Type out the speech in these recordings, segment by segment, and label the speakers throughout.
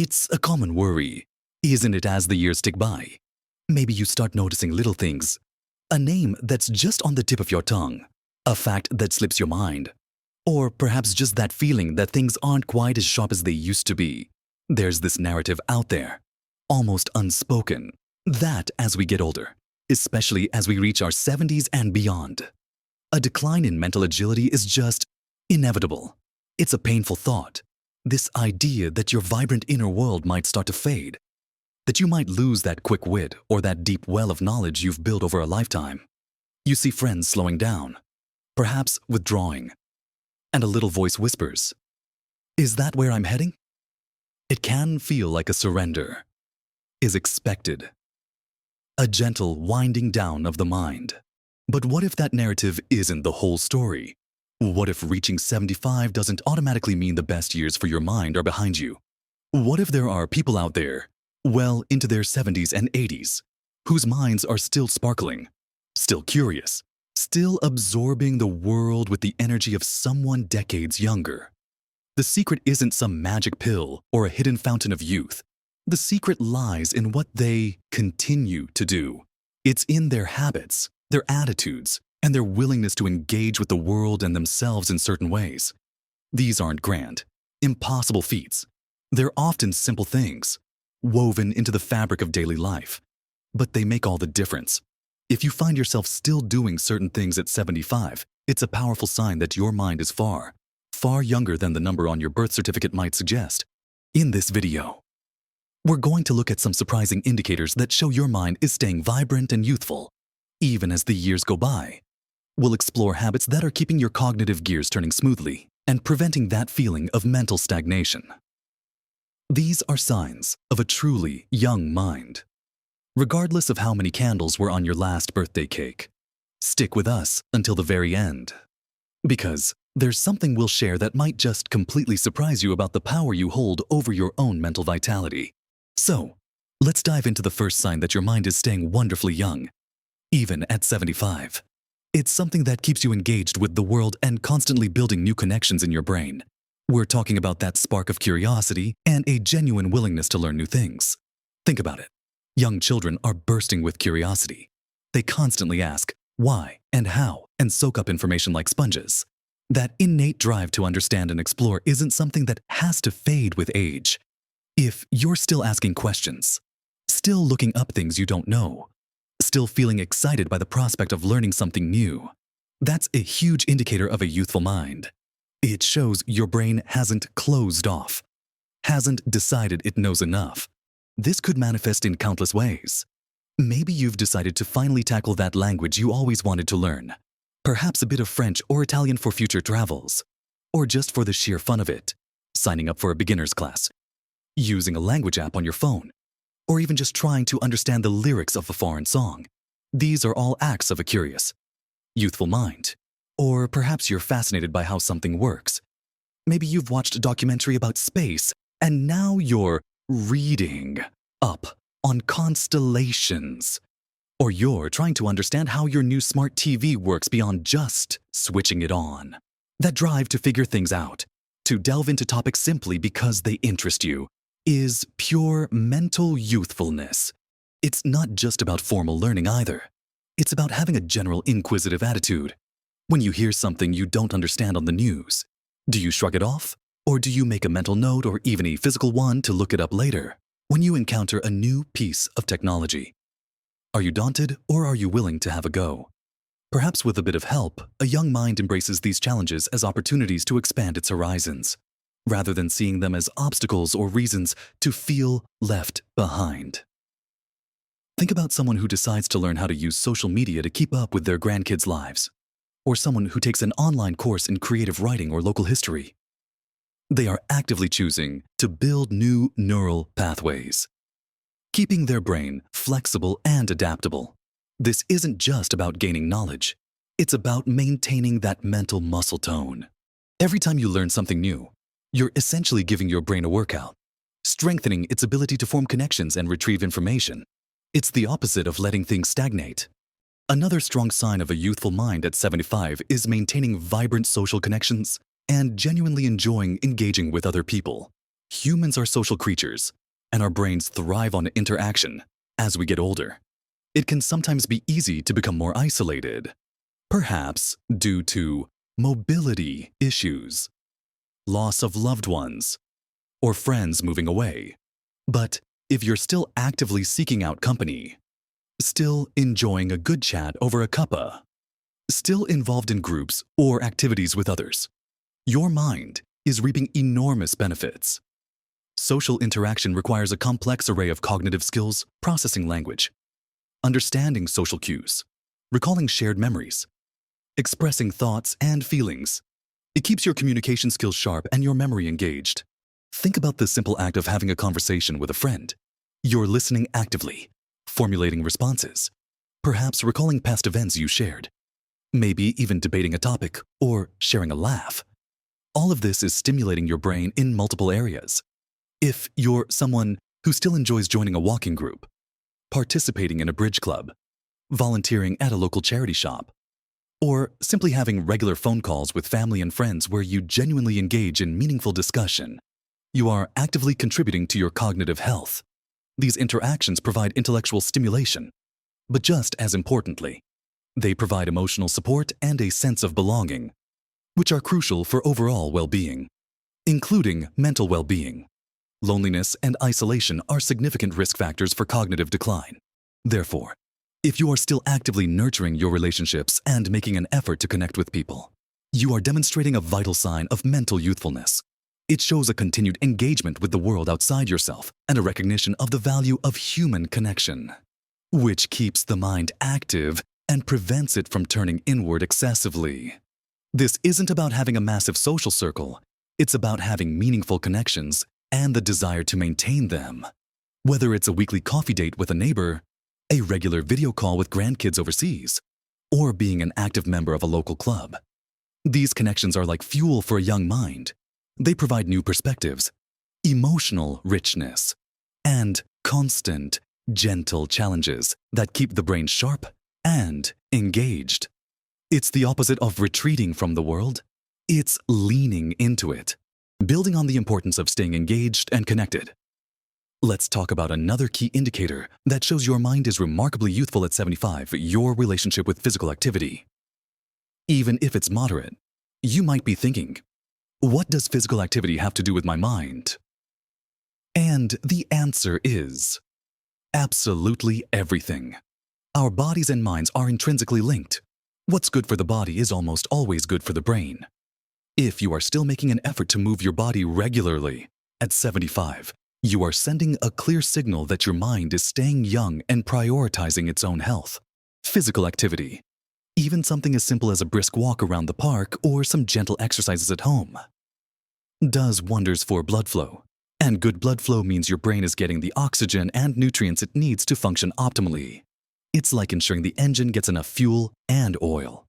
Speaker 1: It's a common worry, isn't it, as the years tick by? Maybe you start noticing little things. A name that's just on the tip of your tongue, a fact that slips your mind, or perhaps just that feeling that things aren't quite as sharp as they used to be. There's this narrative out there, almost unspoken, that as we get older, especially as we reach our 70s and beyond, a decline in mental agility is just inevitable. It's a painful thought. This idea that your vibrant inner world might start to fade, that you might lose that quick wit or that deep well of knowledge you've built over a lifetime. You see friends slowing down, perhaps withdrawing, and a little voice whispers, "Is that where I'm heading?" It can feel like a surrender is expected, a gentle winding down of the mind. But what if that narrative isn't the whole story? What if reaching 75 doesn't automatically mean the best years for your mind are behind you? What if there are people out there, well into their 70s and 80s, whose minds are still sparkling, still curious, still absorbing the world with the energy of someone decades younger? The secret isn't some magic pill or a hidden fountain of youth. The secret lies in what they continue to do. It's in their habits, their attitudes, and their willingness to engage with the world and themselves in certain ways. These aren't grand, impossible feats. They're often simple things, woven into the fabric of daily life. But they make all the difference. If you find yourself still doing certain things at 75, it's a powerful sign that your mind is far, far younger than the number on your birth certificate might suggest. In this video, we're going to look at some surprising indicators that show your mind is staying vibrant and youthful, even as the years go by. We'll explore habits that are keeping your cognitive gears turning smoothly and preventing that feeling of mental stagnation. These are signs of a truly young mind. Regardless of how many candles were on your last birthday cake, stick with us until the very end. Because there's something we'll share that might just completely surprise you about the power you hold over your own mental vitality. So, let's dive into the first sign that your mind is staying wonderfully young, even at 75. It's something that keeps you engaged with the world and constantly building new connections in your brain. We're talking about that spark of curiosity and a genuine willingness to learn new things. Think about it. Young children are bursting with curiosity. They constantly ask why and how and soak up information like sponges. That innate drive to understand and explore isn't something that has to fade with age. If you're still asking questions, still looking up things you don't know, still feeling excited by the prospect of learning something new, that's a huge indicator of a youthful mind. It shows your brain hasn't closed off, hasn't decided it knows enough. This could manifest in countless ways. Maybe you've decided to finally tackle that language you always wanted to learn. Perhaps a bit of French or Italian for future travels, or just for the sheer fun of it, signing up for a beginner's class, using a language app on your phone, or even just trying to understand the lyrics of a foreign song. These are all acts of a curious, youthful mind. Or perhaps you're fascinated by how something works. Maybe you've watched a documentary about space, and now you're reading up on constellations. Or you're trying to understand how your new smart TV works beyond just switching it on. That drive to figure things out, to delve into topics simply because they interest you, is pure mental youthfulness. It's not just about formal learning either. It's about having a general inquisitive attitude. When you hear something you don't understand on the news, do you shrug it off? Or do you make a mental note or even a physical one to look it up later? When you encounter a new piece of technology, are you daunted or are you willing to have a go? Perhaps with a bit of help, a young mind embraces these challenges as opportunities to expand its horizons, rather than seeing them as obstacles or reasons to feel left behind. Think about someone who decides to learn how to use social media to keep up with their grandkids' lives, or someone who takes an online course in creative writing or local history. They are actively choosing to build new neural pathways, keeping their brain flexible and adaptable. This isn't just about gaining knowledge. It's about maintaining that mental muscle tone. Every time you learn something new, you're essentially giving your brain a workout, strengthening its ability to form connections and retrieve information. It's the opposite of letting things stagnate. Another strong sign of a youthful mind at 75 is maintaining vibrant social connections and genuinely enjoying engaging with other people. Humans are social creatures, and our brains thrive on interaction. As we get older, it can sometimes be easy to become more isolated, perhaps due to mobility issues, loss of loved ones, or friends moving away. But if you're still actively seeking out company, still enjoying a good chat over a cuppa, still involved in groups or activities with others, your mind is reaping enormous benefits. Social interaction requires a complex array of cognitive skills, processing language, understanding social cues, recalling shared memories, expressing thoughts and feelings. It keeps your communication skills sharp and your memory engaged. Think about the simple act of having a conversation with a friend. You're listening actively, formulating responses, perhaps recalling past events you shared, maybe even debating a topic or sharing a laugh. All of this is stimulating your brain in multiple areas. If you're someone who still enjoys joining a walking group, participating in a bridge club, volunteering at a local charity shop, or simply having regular phone calls with family and friends where you genuinely engage in meaningful discussion, you are actively contributing to your cognitive health. These interactions provide intellectual stimulation, but just as importantly, they provide emotional support and a sense of belonging, which are crucial for overall well-being, including mental well-being. Loneliness and isolation are significant risk factors for cognitive decline. Therefore, if you are still actively nurturing your relationships and making an effort to connect with people, you are demonstrating a vital sign of mental youthfulness. It shows a continued engagement with the world outside yourself and a recognition of the value of human connection, which keeps the mind active and prevents it from turning inward excessively. This isn't about having a massive social circle. It's about having meaningful connections and the desire to maintain them. Whether it's a weekly coffee date with a neighbor, a regular video call with grandkids overseas, or being an active member of a local club. These connections are like fuel for a young mind. They provide new perspectives, emotional richness, and constant, gentle challenges that keep the brain sharp and engaged. It's the opposite of retreating from the world. It's leaning into it, building on the importance of staying engaged and connected. Let's talk about another key indicator that shows your mind is remarkably youthful at 75, your relationship with physical activity. Even if it's moderate, you might be thinking, what does physical activity have to do with my mind? And the answer is absolutely everything. Our bodies and minds are intrinsically linked. What's good for the body is almost always good for the brain. If you are still making an effort to move your body regularly, at 75, you are sending a clear signal that your mind is staying young and prioritizing its own health. Physical activity, even something as simple as a brisk walk around the park or some gentle exercises at home, does wonders for blood flow. And good blood flow means your brain is getting the oxygen and nutrients it needs to function optimally. It's like ensuring the engine gets enough fuel and oil.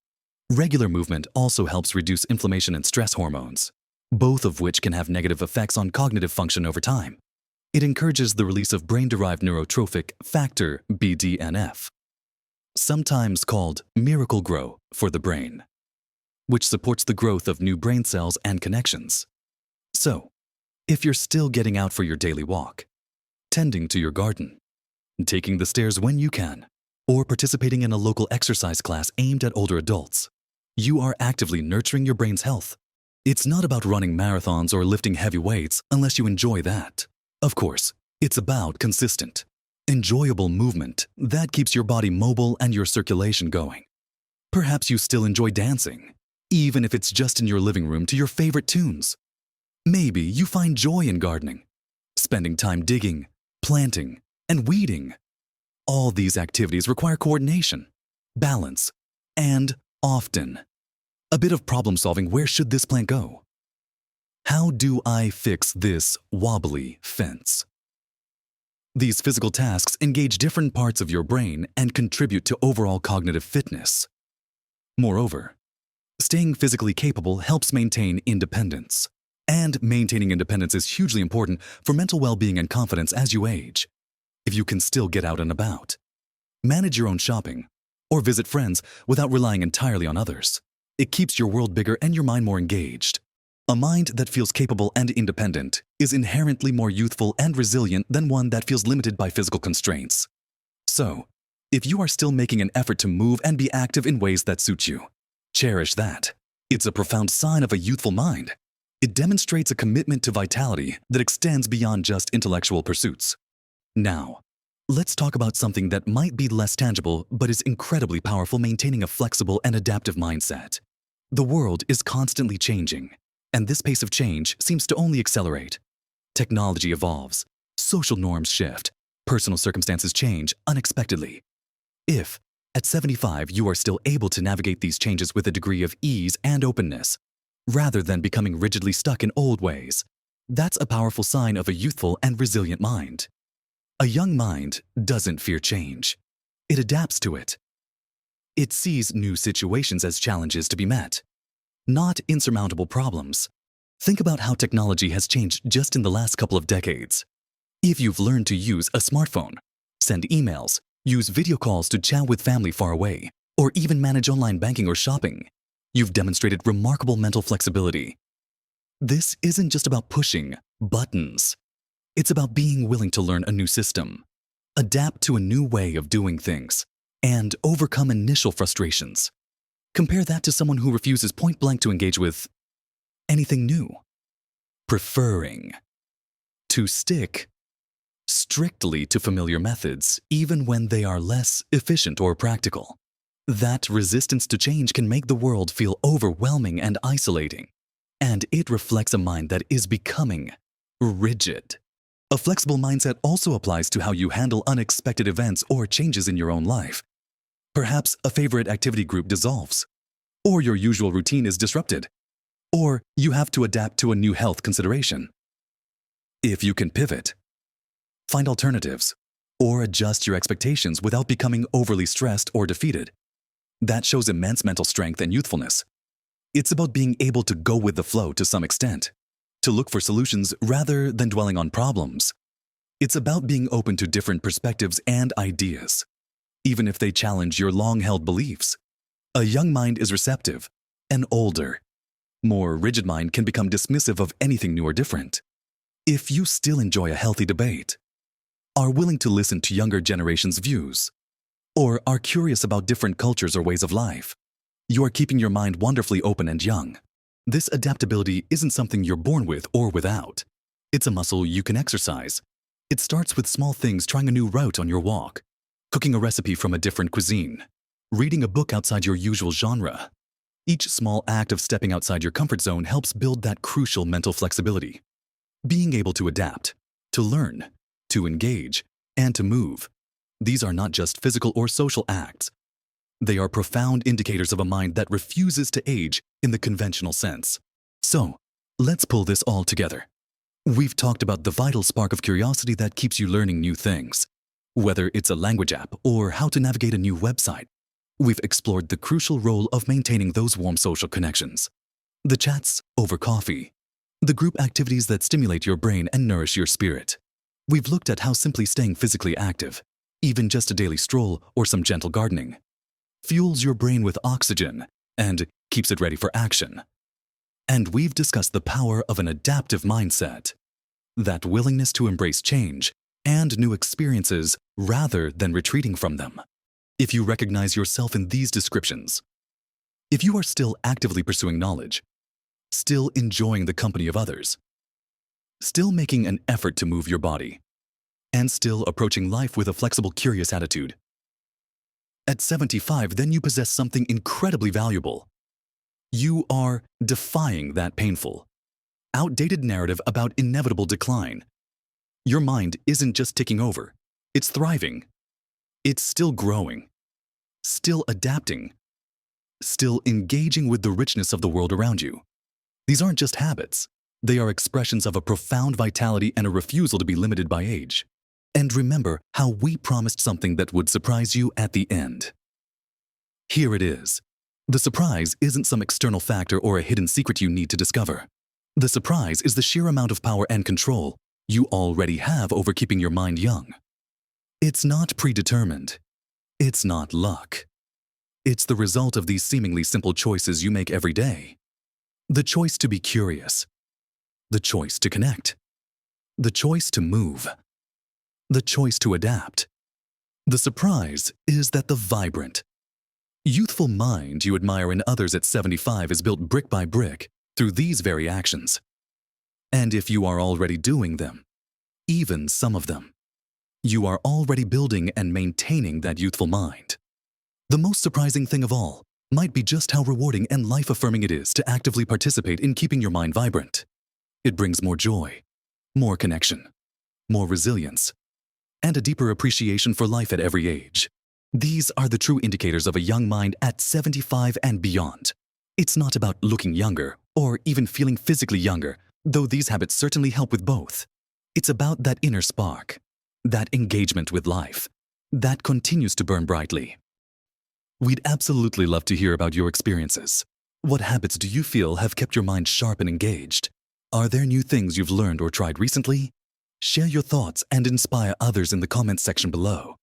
Speaker 1: Regular movement also helps reduce inflammation and stress hormones, both of which can have negative effects on cognitive function over time. It encourages the release of brain-derived neurotrophic factor BDNF, sometimes called Miracle-Gro for the brain, which supports the growth of new brain cells and connections. So, if you're still getting out for your daily walk, tending to your garden, taking the stairs when you can, or participating in a local exercise class aimed at older adults, you are actively nurturing your brain's health. It's not about running marathons or lifting heavy weights unless you enjoy that. Of course, it's about consistent, enjoyable movement that keeps your body mobile and your circulation going. Perhaps you still enjoy dancing, even if it's just in your living room to your favorite tunes. Maybe you find joy in gardening, spending time digging, planting, and weeding. All these activities require coordination, balance, and often a bit of problem solving. Where should this plant go? How do I fix this wobbly fence? These physical tasks engage different parts of your brain and contribute to overall cognitive fitness. Moreover, staying physically capable helps maintain independence. And maintaining independence is hugely important for mental well-being and confidence as you age. If you can still get out and about, manage your own shopping, or visit friends without relying entirely on others, it keeps your world bigger and your mind more engaged. A mind that feels capable and independent is inherently more youthful and resilient than one that feels limited by physical constraints. So, if you are still making an effort to move and be active in ways that suit you, cherish that. It's a profound sign of a youthful mind. It demonstrates a commitment to vitality that extends beyond just intellectual pursuits. Now, let's talk about something that might be less tangible but is incredibly powerful: maintaining a flexible and adaptive mindset. The world is constantly changing, and this pace of change seems to only accelerate. Technology evolves, social norms shift, personal circumstances change unexpectedly. If, at 75, you are still able to navigate these changes with a degree of ease and openness, rather than becoming rigidly stuck in old ways, that's a powerful sign of a youthful and resilient mind. A young mind doesn't fear change. It adapts to it. It sees new situations as challenges to be met, not insurmountable problems. Think about how technology has changed just in the last couple of decades. If you've learned to use a smartphone, send emails, use video calls to chat with family far away, or even manage online banking or shopping, you've demonstrated remarkable mental flexibility. This isn't just about pushing buttons. It's about being willing to learn a new system, adapt to a new way of doing things, and overcome initial frustrations. Compare that to someone who refuses point blank to engage with anything new, preferring to stick strictly to familiar methods even when they are less efficient or practical. That resistance to change can make the world feel overwhelming and isolating, and it reflects a mind that is becoming rigid. A flexible mindset also applies to how you handle unexpected events or changes in your own life. Perhaps a favorite activity group dissolves, or your usual routine is disrupted, or you have to adapt to a new health consideration. If you can pivot, find alternatives, or adjust your expectations without becoming overly stressed or defeated, that shows immense mental strength and youthfulness. It's about being able to go with the flow to some extent, to look for solutions rather than dwelling on problems. It's about being open to different perspectives and ideas, even if they challenge your long-held beliefs. A young mind is receptive. An older, more rigid mind can become dismissive of anything new or different. If you still enjoy a healthy debate, are willing to listen to younger generations' views, or are curious about different cultures or ways of life, you are keeping your mind wonderfully open and young. This adaptability isn't something you're born with or without. It's a muscle you can exercise. It starts with small things: trying a new route on your walk, cooking a recipe from a different cuisine, reading a book outside your usual genre. Each small act of stepping outside your comfort zone helps build that crucial mental flexibility. Being able to adapt, to learn, to engage, and to move. These are not just physical or social acts. They are profound indicators of a mind that refuses to age in the conventional sense. So, let's pull this all together. We've talked about the vital spark of curiosity that keeps you learning new things, whether it's a language app or how to navigate a new website. We've explored the crucial role of maintaining those warm social connections, the chats over coffee, the group activities that stimulate your brain and nourish your spirit. We've looked at how simply staying physically active, even just a daily stroll or some gentle gardening, fuels your brain with oxygen and keeps it ready for action. And we've discussed the power of an adaptive mindset, that willingness to embrace change and new experiences rather than retreating from them. If you recognize yourself in these descriptions, if you are still actively pursuing knowledge, still enjoying the company of others, still making an effort to move your body, and still approaching life with a flexible, curious attitude, at 75, then you possess something incredibly valuable. You are defying that painful, outdated narrative about inevitable decline. Your mind isn't just ticking over, it's thriving. It's still growing, still adapting, still engaging with the richness of the world around you. These aren't just habits. They are expressions of a profound vitality and a refusal to be limited by age. And remember how we promised something that would surprise you at the end. Here it is. The surprise isn't some external factor or a hidden secret you need to discover. The surprise is the sheer amount of power and control you already have over keeping your mind young. It's not predetermined. It's not luck. It's the result of these seemingly simple choices you make every day. The choice to be curious. The choice to connect. The choice to move. The choice to adapt. The surprise is that the vibrant, youthful mind you admire in others at 75 is built brick by brick through these very actions. And if you are already doing them, even some of them, you are already building and maintaining that youthful mind. The most surprising thing of all might be just how rewarding and life-affirming it is to actively participate in keeping your mind vibrant. It brings more joy, more connection, more resilience, and a deeper appreciation for life at every age. These are the true indicators of a young mind at 75 and beyond. It's not about looking younger or even feeling physically younger, though these habits certainly help with both. It's about that inner spark, that engagement with life, that continues to burn brightly. We'd absolutely love to hear about your experiences. What habits do you feel have kept your mind sharp and engaged? Are there new things you've learned or tried recently? Share your thoughts and inspire others in the comments section below.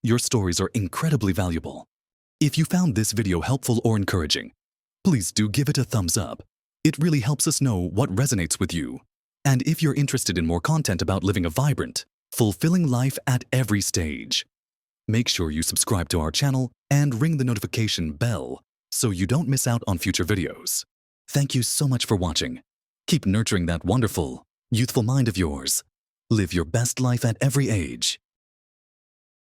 Speaker 1: Your stories are incredibly valuable. If you found this video helpful or encouraging, please do give it a thumbs up. It really helps us know what resonates with you. And if you're interested in more content about living a vibrant, fulfilling life at every stage, make sure you subscribe to our channel and ring the notification bell so you don't miss out on future videos. Thank you so much for watching. Keep nurturing that wonderful, youthful mind of yours. Live your best life at every age.